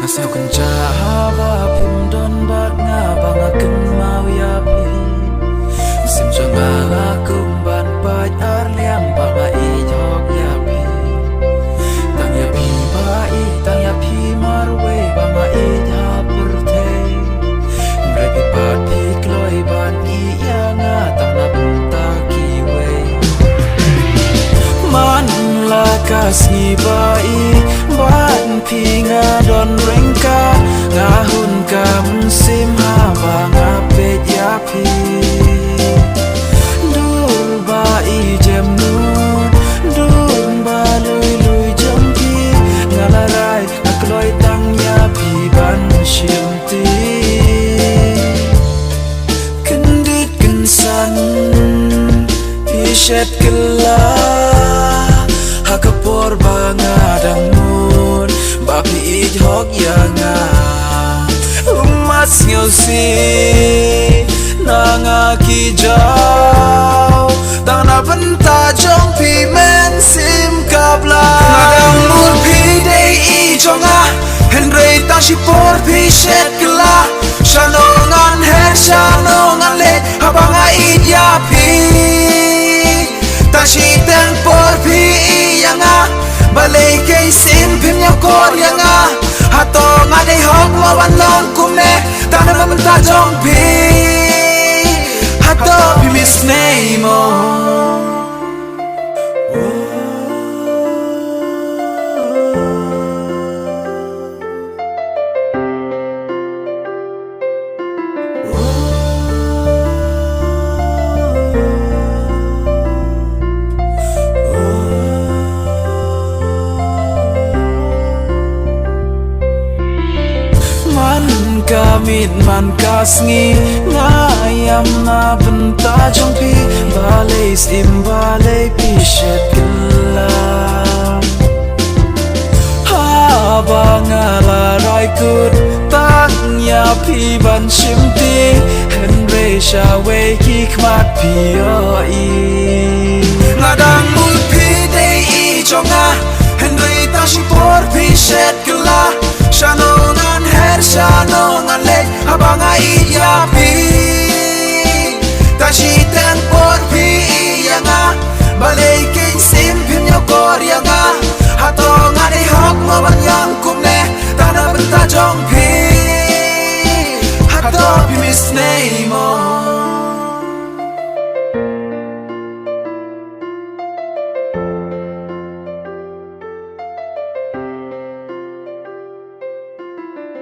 Ngasih kencaha pun don bat ngabang akan mau yapi sim jangalah kumban pai arliam banga ijok yapi tang yapi bai tang yapi marwe banga ija perte mrepi pati kloi ban iya nga tang na punta kiwe man la kasih bai ban pinga don rengka ngahun kam sim haba ngapet yapi dur bai jem nun dur ba lui lui jampi ngalarai akloi tang yapi ban shimti kendit kensan pishet kelah hakapor bangadang mun bapi ijhok yanga umas ngyosi nanga kijau tana benta jong pi men sim kabla ngadang mun pi dei ijonga henrei ta shipor pi shet kala shanongan her shanongan le habanga ija pi ta shiten por pi yanga balay kay simpim yung koryanga hato nga day hog mawanon kumne tana mamanta jong pi hato pimis name kamit man kasngi ngayam na benta jong pi balay sim balay pishet kelam haba ngalaray kut tang ya pi ban shimti henre shawe kikmat pi oi ngadang mul pi dei I jonga henre ta shipor pishet kelam shanongan her shanongan le habanga iyapi tashiten por pi yanga balay king simpim yo koryanga hatonga di hok mawan yang kumne tana benta jong pi hato pi misneimo